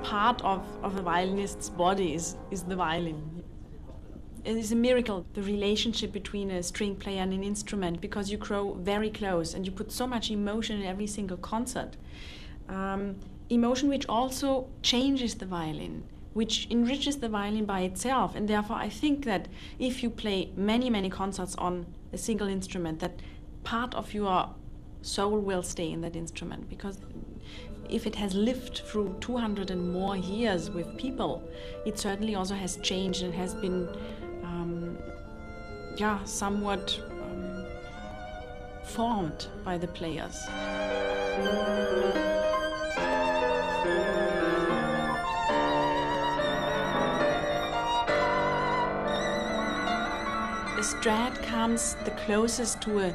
Part of a violinist's body is the violin. It is a miracle, the relationship between a string player and an instrument, because you grow very close and you put so much emotion in every single concert. Emotion which also changes the violin, which enriches the violin by itself. And therefore I think that if you play many, many concerts on a single instrument, that part of your soul will stay in that instrument, because if it has lived through 200 and more years with people, it certainly also has changed and has been somewhat formed by the players. A Strad comes the closest to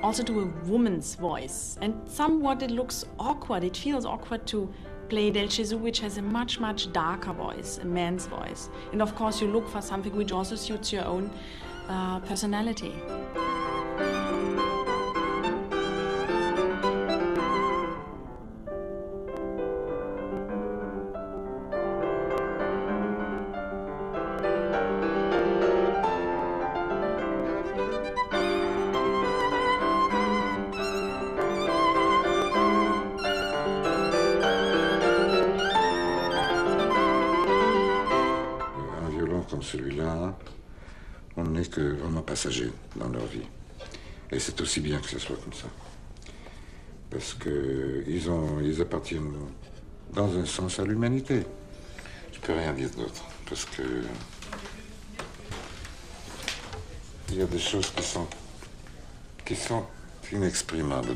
also to a woman's voice, and somewhat it looks awkward. It feels awkward to play Del Gesù, which has a much, much darker voice, a man's voice. And of course you look for something which also suits your own personality. Comme celui-là, on n'est que vraiment passager dans leur vie. Et c'est aussi bien que ce soit comme ça. Parce qu'ils appartiennent dans un sens à l'humanité. Je peux rien dire d'autre. Parce que il y a des choses qui sont inexprimables.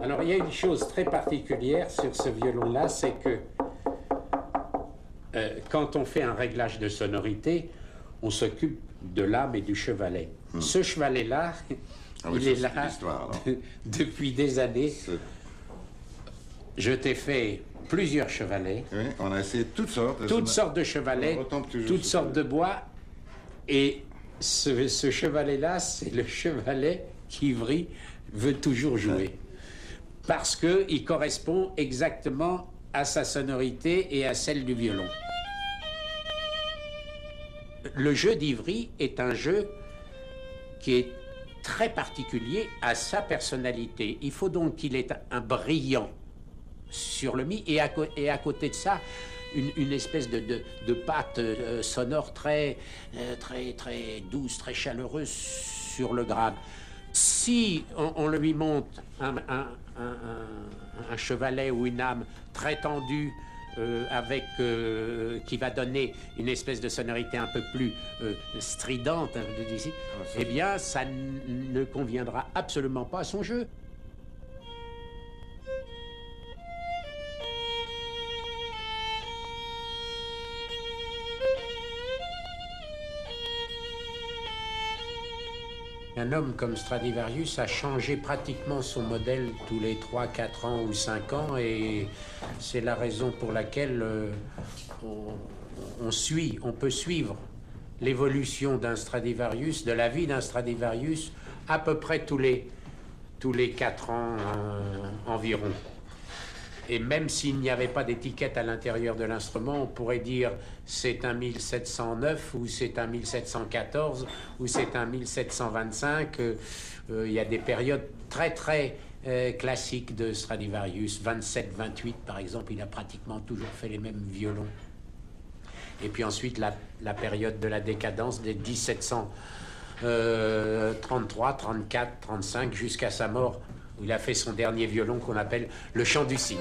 Alors, il y a une chose très particulière sur ce violon-là, c'est que quand on fait un réglage de sonorité, on s'occupe de l'âme et du chevalet. Ce chevalet-là, il est là depuis des années. Je t'ai fait plusieurs chevalets. Oui, on a essayé toutes sortes. Toutes sortes de chevalets, toutes sortes de bois. Et ce chevalet-là, c'est le chevalet qu'Ivry veut toujours jouer. Ouais. Parce qu'il correspond exactement à sa sonorité et à celle du violon. Le jeu d'Ivry est un jeu qui est très particulier à sa personnalité. Il faut donc qu'il ait un brillant sur le mi et à côté de ça, une espèce de patte sonore très douce, très chaleureuse sur le grave. Si on lui monte un chevalet ou une âme très tendue qui va donner une espèce de sonorité un peu plus stridente, eh bien ça ne conviendra absolument pas à son jeu. Un homme comme Stradivarius a changé pratiquement son modèle tous les 3, 4 ans ou 5 ans, et c'est la raison pour laquelle on peut suivre l'évolution d'un Stradivarius, de la vie d'un Stradivarius, à peu près tous les 4 ans environ. Et même s'il n'y avait pas d'étiquette à l'intérieur de l'instrument, on pourrait dire c'est un 1709 ou c'est un 1714 ou c'est un 1725. Il y a des périodes très classiques de Stradivarius. 27-28 par exemple, il a pratiquement toujours fait les mêmes violons. Et puis ensuite la période de la décadence des 1733, 34, 35 jusqu'à sa mort, où il a fait son dernier violon qu'on appelle le chant du cygne.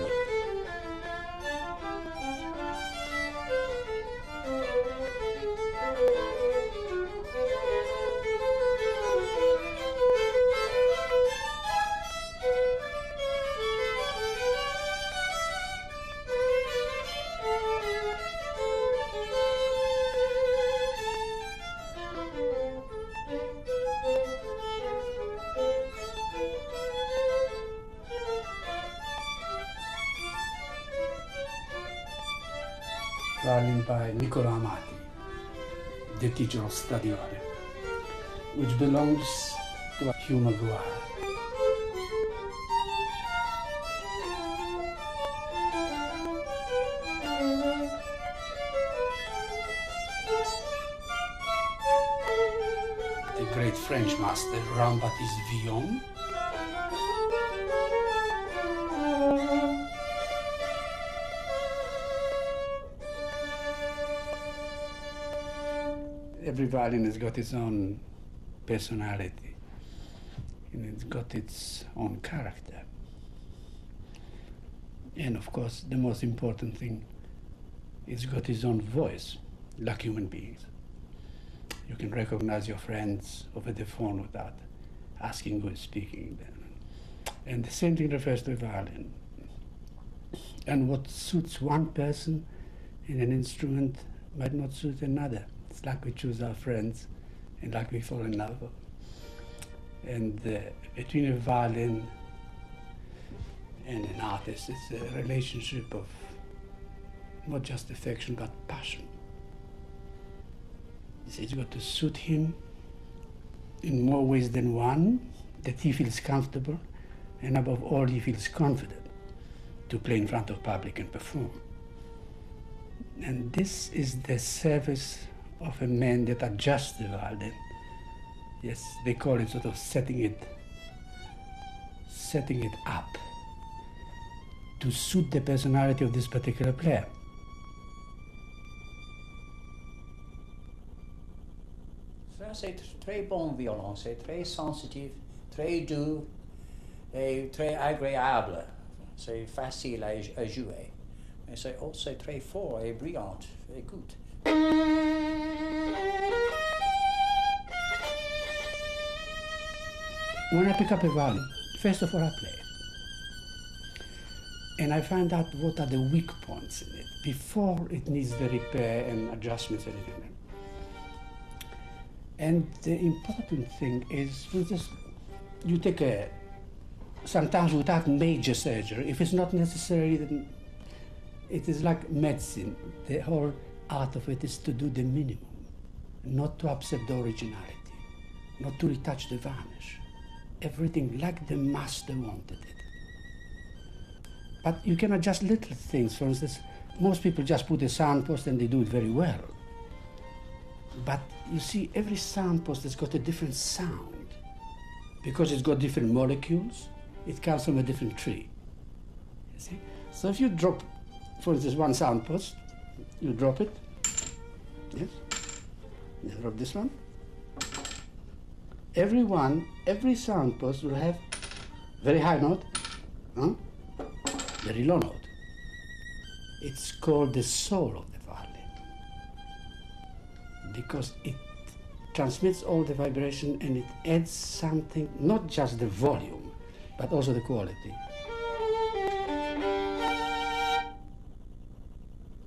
Violin by Niccolo Amati, the teacher of Stradivari, which belongs to Hugh Maguire. French master Jean-Baptiste Villon. Every violin has got its own personality, and it's got its own character. And of course, the most important thing, it's got its own voice, like human beings. You can recognize your friends over the phone without asking who is speaking. And the same thing refers to a violin. And what suits one person in an instrument might not suit another. It's like we choose our friends and like we fall in love. And between a violin and an artist, it's a relationship of not just affection, but passion. It's got to suit him in more ways than one, that he feels comfortable, and above all, he feels confident to play in front of public and perform. And this is the service of a man that adjusts the violin. Yes, they call it sort of setting it up to suit the personality of this particular player. C'est très bon violon, c'est très sensitif, très doux et très agréable. C'est facile à jouer. Mais c'est aussi très fort et brillant. Écoute. When I pick up a violin, first of all I play. And I find out what are the weak points in it before it needs the repair and adjustments and everything. And the important thing is, for instance, you take sometimes without major surgery, if it's not necessary, then it is like medicine. The whole art of it is to do the minimum, not to upset the originality, not to retouch the varnish. Everything like the master wanted it. But you can adjust little things. For instance, most people just put a sound post and they do it very well. But you see, every sound post has got a different sound. Because it's got different molecules, it comes from a different tree. You see? So if you drop, for instance, one sound post, you drop it, yes, you drop this one. Every sound post will have very high note, very low note. It's called the soul of the violin, because it transmits all the vibration and it adds something, not just the volume, but also the quality.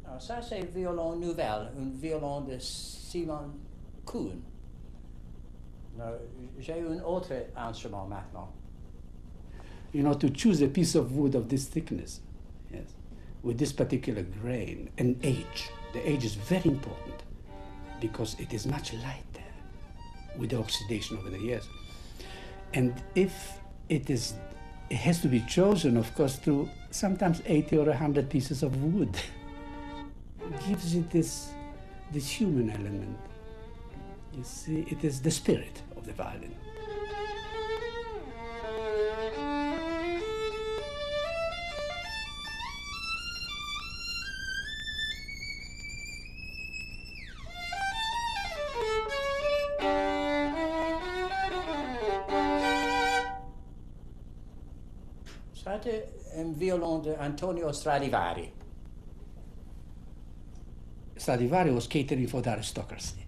Alors ça c'est violon nouvel, un violon de Simon Kuhn. J'ai un autre instrument maintenant. You know, to choose a piece of wood of this thickness, yes, with this particular grain and age. The age is very important because it is much lighter with the oxidation over the years. And if it has to be chosen, of course, through sometimes 80 or 100 pieces of wood. It gives it this human element. You see, it is the spirit of the violin. C'était un violon de Antonio Stradivari. Stradivari was catering for the aristocracy.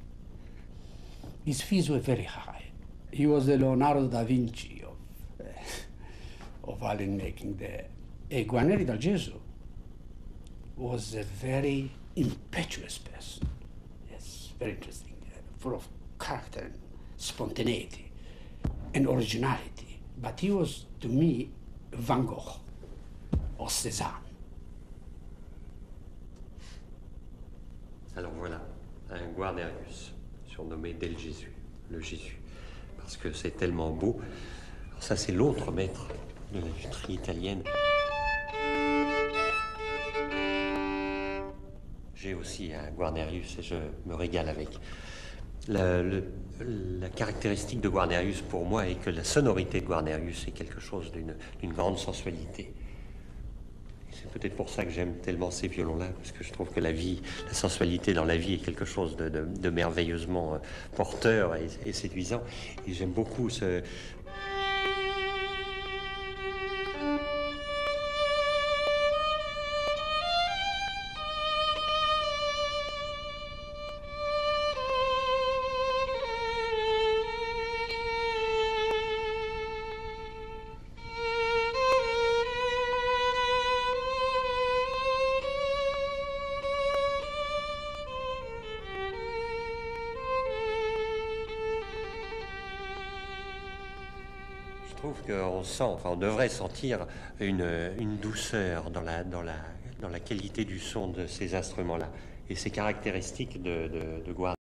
His fees were very high. He was the Leonardo da Vinci of violin making. Guarneri dal Gesù was a very impetuous person. Yes, very interesting, full of character and spontaneity and originality. But he was, to me, Van Gogh or Cézanne. Alors voilà, un Guarnerius, surnommé Del Gesù, le Jésus, parce que c'est tellement beau. Alors ça, c'est l'autre maître de la lutherie italienne. J'ai aussi un Guarnerius et je me régale avec. La caractéristique de Guarnerius pour moi est que la sonorité de Guarnerius est quelque chose d'une grande sensualité. C'est peut-être pour ça que j'aime tellement ces violons-là, parce que je trouve que la sensualité dans la vie est quelque chose de merveilleusement porteur et séduisant. Et j'aime beaucoup ce... Je trouve qu'on sent, enfin on devrait sentir une douceur dans la qualité du son de ces instruments-là. Et c'est caractéristique de Guarnerius.